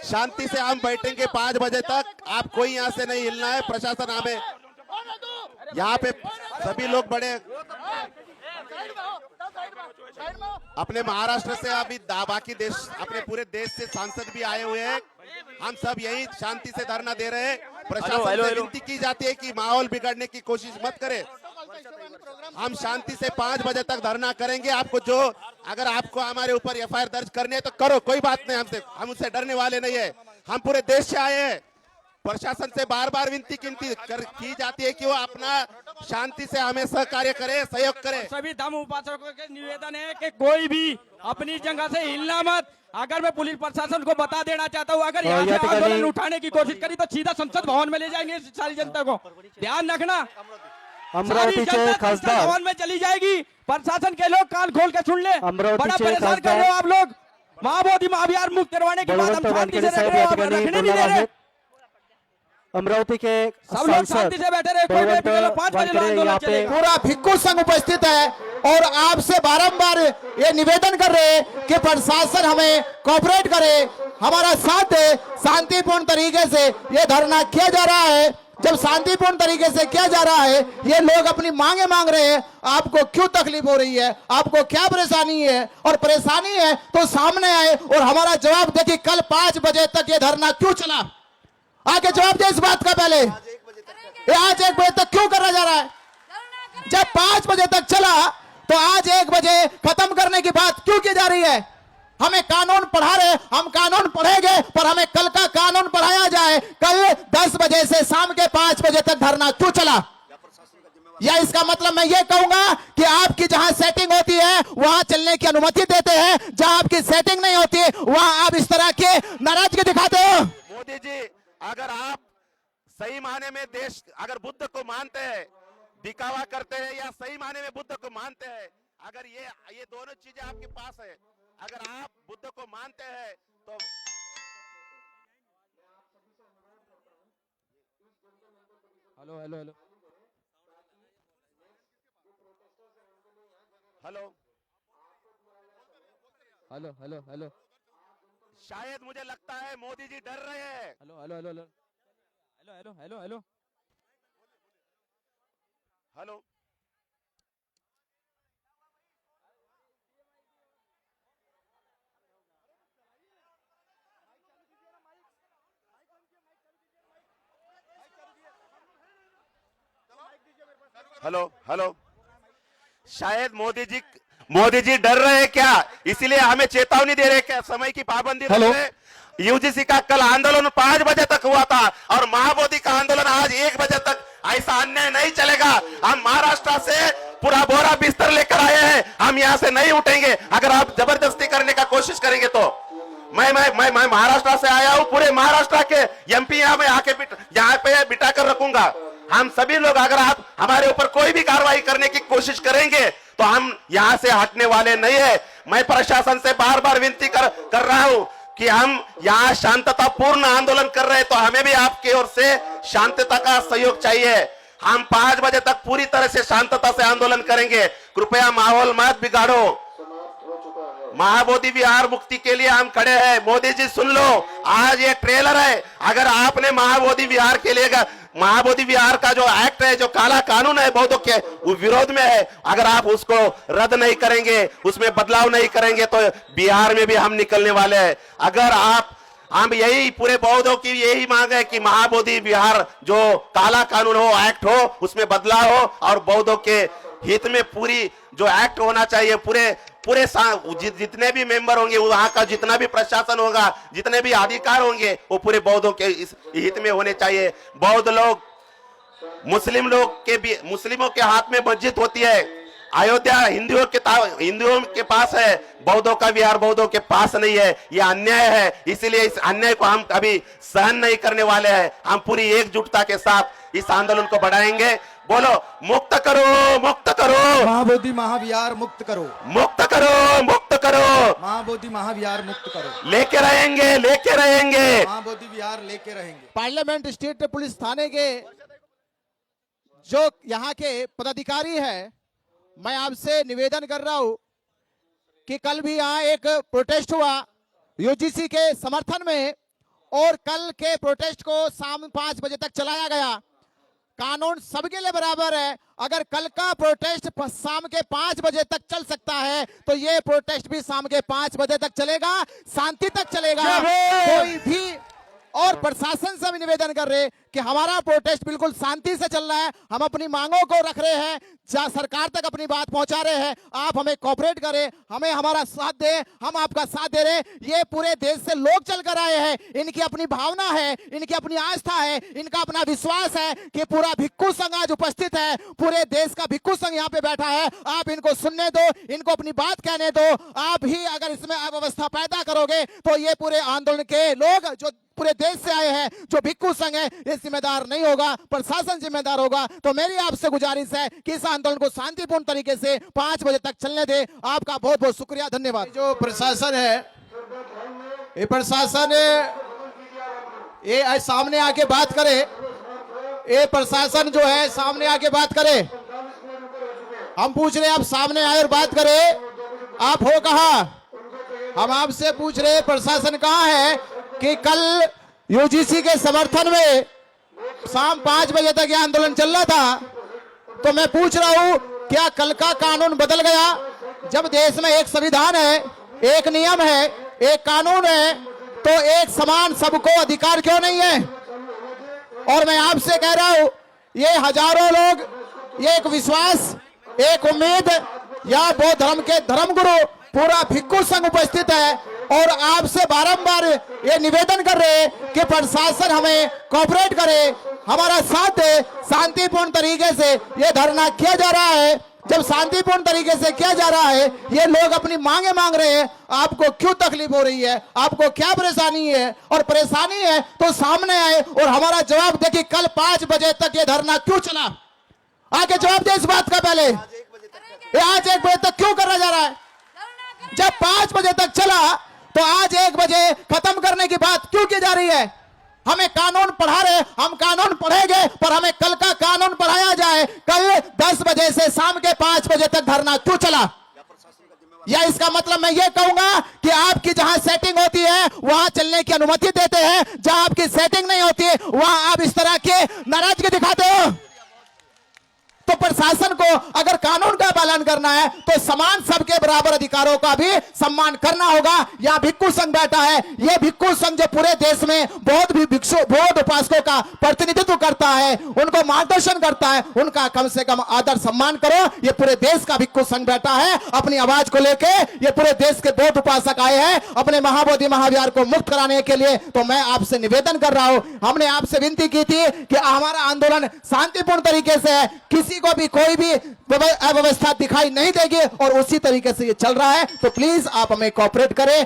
शांति से हम बैठेंगे 5 बजे तक। आप कोई यहाँ से नहीं हिलना है। प्रशासन हमें यहाँ पे सभी लोग बड़े अपने महाराष्ट्र से अभी बाकी देश अपने पूरे देश से सांसद भी आए हुए हैं। हम सब यही शांति से धरना दे रहे हैं। प्रशासन से विनती की जाती है कि माहौल बिगड़ने की कोशिश मत करें। हम शांति से 5 बजे तक धरना करेंगे। आपको जो अगर आपको हमारे ऊपर एफआईआर दर्ज करनी है तो करो, कोई बात नहीं। हम उससे डरने वाले नहीं है। हम पूरे देश से आए हैं। प्रशासन से बार बार विनती की जाती है कि वो अपना शांति से हमें सहकार्य करे, सहयोग करे। सभी धर्म उपासकों के निवेदन है कि कोई भी अपनी जगह से हिलना मत। अगर मैं पुलिस प्रशासन को बता देना चाहता हूँ, अगर यहाँ से आंदोलन उठाने की कोशिश करी तो सीधा संसद भवन में ले जाएंगे सारी जनता को। ध्यान रखना, अमरावतीचे खासदार भवन में चली जाएगी। प्रशासन के लोग कान खोल के सुन ले। बड़ा परेशान कर रहे हो आप लोग। महाबोधि महाविहार मुक्त करवाने के बाद हम शांति से रख रहे हो, रखने नहीं दे रहे। अमरावती के सब लोग शांति से बैठे रहे। 5 बजे आंदोलन चलेगा। पूरा भिक्खु संघ उपस्थित है और आपसे बारंबार ये निवेदन कर रहे हैं कि प्रशासन हमें कोऑपरेट करे, हमारा साथ दे। शांतिपूर्ण तरीके से ये धरना किया जा रहा है। जब शांतिपूर्ण तरीके से किया जा रहा है, ये लोग अपनी मांगे मांग रहे हैं। आपको क्यों तकलीफ हो रही है, आपको क्या परेशानी है, और परेशानी है तो सामने आए और हमारा जवाब दे कि कल 5 बजे तक ये धरना क्यों चला। आगे जवाब दे इस बात का। पहले ये आज 1 बजे तक क्यों करा जा रहा है? जब 5 बजे तक चला तो आज 1 बजे खत्म करने की बात क्यों की जा रही है? हमें कानून पढ़ा रहे, हम कानून पढ़ेंगे, पर हमें कल का कानून पढ़ाया जाए। कल 10 बजे से शाम के 5 बजे तक धरना क्यों चला? या इसका मतलब मैं ये कहूंगा कि आपकी जहां सेटिंग होती है वहां चलने की अनुमति देते हैं, जहां आपकी सेटिंग नहीं होती वहां आप इस तरह की नाराजगी दिखाते हो। मोदी जी, अगर आप सही माने में देश अगर बुद्ध को मानते हैं, दिखावा करते हैं, या सही माने में बुद्ध को मानते हैं, अगर ये दोनों चीजें आपके पास है, अगर आप बुद्ध को मानते हैं तो hello hello hello hello hello hello hello शायद मुझे लगता है मोदी जी डर रहे हैं। Hello hello hello hello hello hello hello hello hello hello शायद मोदी जी डर रहे हैं क्या, इसीलिए हमें चेतावनी दे रहे हैं क्या? समय की पाबंदी रख रहे। यूजीसी का कल आंदोलन 5 बजे तक हुआ था और महाबोधि का आंदोलन आज 1 बजे तक। ऐसा अन्याय नहीं चलेगा। हम महाराष्ट्र से पूरा बोरा बिस्तर लेकर आए हैं, हम यहाँ से नहीं उठेंगे। अगर आप जबरदस्ती करने का कोशिश करेंगे तो मैं महाराष्ट्र से आया हूँ। पूरे महाराष्ट्र के एमपी यहाँ में आके यहाँ पे बिठा कर रखूंगा। हम सभी लोग, अगर आप हमारे ऊपर कोई भी कार्रवाई करने की कोशिश करेंगे तो हम यहां से हटने वाले नहीं है। मैं प्रशासन से बार बार विनती कर रहा हूं कि हम यहां शांततापूर्ण आंदोलन कर रहे हैं तो हमें भी आपकी ओर से शांतता का सहयोग चाहिए। हम 5 बजे तक पूरी तरह से शांतता से आंदोलन करेंगे। कृपया माहौल मत बिगाड़ो। महाबोधि विहार मुक्ति के लिए हम खड़े हैं। मोदी जी सुन लो, आज ये ट्रेलर है। अगर आपने महाबोधि विहार के लिए, महाबोधि विहार का जो एक्ट है, जो काला कानून है बौद्धों के, वो विरोध में है। अगर आप उसको रद्द नहीं करेंगे, उसमें बदलाव नहीं करेंगे तो बिहार में भी हम निकलने वाले हैं। अगर हम यही पूरे बौद्धों की यही मांग है कि महाबोधि विहार जो काला कानून हो, एक्ट हो, उसमें बदलाव हो और बौद्धों के हित में पूरी जो एक्ट होना चाहिए, पूरे जितने भी मेंबर होंगे, वहां का जितना भी प्रशासन होगा, जितने भी अधिकार होंगे, वो पूरे बौद्धों के इस हित में होने चाहिए। बौद्ध लोग, मुस्लिमों के हाथ में मस्जिद होती है। अयोध्या हिंदुओं के पास है, बौद्धों का विहार बौद्धों के पास नहीं है। ये अन्याय है। इसीलिए इस अन्याय को हम कभी सहन नहीं करने वाले हैं। हम पूरी एकजुटता के साथ इस आंदोलन को बढ़ाएंगे। बोलो, मुक्त करो, मुक्त करो, महाबोधि महाविहार मुक्त करो, मुक्त करो, मुक्त करो, महाबोधि महाविहार मुक्त करो। लेके रहेंगे, लेके रहेंगे, महाबोधि विहार लेके रहेंगे। पार्लियामेंट स्टेट पुलिस थाने के जो यहाँ के पदाधिकारी है, मैं आपसे निवेदन कर रहा हूं कि कल भी यहाँ एक प्रोटेस्ट हुआ यूजीसी के समर्थन में, और कल के प्रोटेस्ट को शाम 5 बजे तक चलाया गया। कानून सबके लिए बराबर है। अगर कल का प्रोटेस्ट शाम के 5 बजे तक चल सकता है तो ये प्रोटेस्ट भी शाम के 5 बजे तक चलेगा, शांति तक चलेगा। कोई भी और प्रशासन से भी निवेदन कर रहे कि हमारा प्रोटेस्ट बिल्कुल शांति से चल रहा है, हम अपनी मांगों को रख रहे हैं, सरकार तक अपनी बात पहुंचा रहे हैं। आप हमें कोऑपरेट करें, हमें हमारा साथ दें, हम आपका साथ दे रहे हैं। ये पूरे देश से लोग चल कर आए हैं, इनकी अपनी भावना है, इनकी अपनी आस्था है, इनका अपना विश्वास है कि पूरा भिक्खु संघ आज उपस्थित है, पूरे देश का भिक्खु संघ यहाँ पे बैठा है। आप इनको सुनने दो, इनको अपनी बात कहने दो। आप ही अगर इसमें अव्यवस्था पैदा करोगे तो ये पूरे आंदोलन के लोग जो पूरे देश से आए हैं, जो भिक्खु संघ है, ये जिम्मेदार नहीं होगा, प्रशासन जिम्मेदार होगा। तो मेरी आपसे गुजारिश है कि इस आंदोलन को शांतिपूर्ण तरीके से 5 बजे तक चलने दे। आपका बहुत बहुत शुक्रिया, धन्यवाद। जो प्रशासन है, ये प्रशासन ये सामने आके बात करे, ये प्रशासन जो है सामने आके बात करे। हम पूछ रहे हैं, आप सामने आए और बात करें। आप हो कहाँ? हम आपसे पूछ रहे हैं प्रशासन कहाँ है कि कल यूजीसी के समर्थन में शाम 5 बजे तक यह आंदोलन चल रहा था। तो मैं पूछ रहा हूं, क्या कल का कानून बदल गया? जब देश में एक संविधान है, एक नियम है, एक कानून है, तो एक समान सबको अधिकार क्यों नहीं है? और मैं आपसे कह रहा हूं, ये हजारों लोग, ये एक विश्वास, एक उम्मीद, या बौद्ध धर्म के धर्मगुरु पूरा भिक्खु संघ उपस्थित है और आपसे बारंबार ये निवेदन कर रहे हैं कि प्रशासन हमें कोऑपरेट करे, हमारा साथ दे। शांतिपूर्ण तरीके से ये धरना किया जा रहा है। जब शांतिपूर्ण तरीके से किया जा रहा है, ये लोग अपनी मांगे मांग रहे हैं, आपको क्यों तकलीफ हो रही है? आपको क्या परेशानी है? और परेशानी है तो सामने आए और हमारा जवाब दे कि कल 5 बजे तक ये धरना क्यों चला। आके जवाब दे इस बात का। पहले ये आज 1 बजे तक क्यों करा जा रहा है? जब 5 बजे तक चला तो आज 1 बजे खत्म करने की बात क्यों की जा रही है? हमें कानून पढ़ा रहे, हम कानून पढ़ेंगे, पर हमें कल का कानून पढ़ाया जाए। कल 10 बजे से शाम के 5 बजे तक धरना क्यों चला? या इसका मतलब मैं ये कहूंगा कि आपकी जहां सेटिंग होती है वहां चलने की अनुमति देते हैं, जहां आपकी सेटिंग नहीं होती है वहां आप इस तरह के नाराजगी दिखाते हो। तो प्रशासन को अगर कानून का पालन करना है तो समान सबके बराबर अधिकारों का भी सम्मान करना होगा। यहाँ भिक्खु संघ बैठा है, ये भिक्खु संघ जो पूरे देश में बौद्ध उपासकों का प्रतिनिधित्व करता है, उनको मार्गदर्शन करता है, उनका कम से कम आदर सम्मान करो। ये पूरे देश का भिक्खु संघ बैठा है, अपनी आवाज को लेके ये पूरे देश के बौद्ध उपासक आए हैं अपने महाबोधि महाविहार को मुक्त कराने के लिए। तो मैं आपसे निवेदन कर रहा हूं, हमने आपसे विनती की थी कि हमारा आंदोलन शांतिपूर्ण तरीके से है, किसी को भी कोई भी अव्यवस्था दिखाई नहीं देगी और उसी तरीके से ये चल रहा है। तो प्लीज आप हमें कोऑपरेट करें।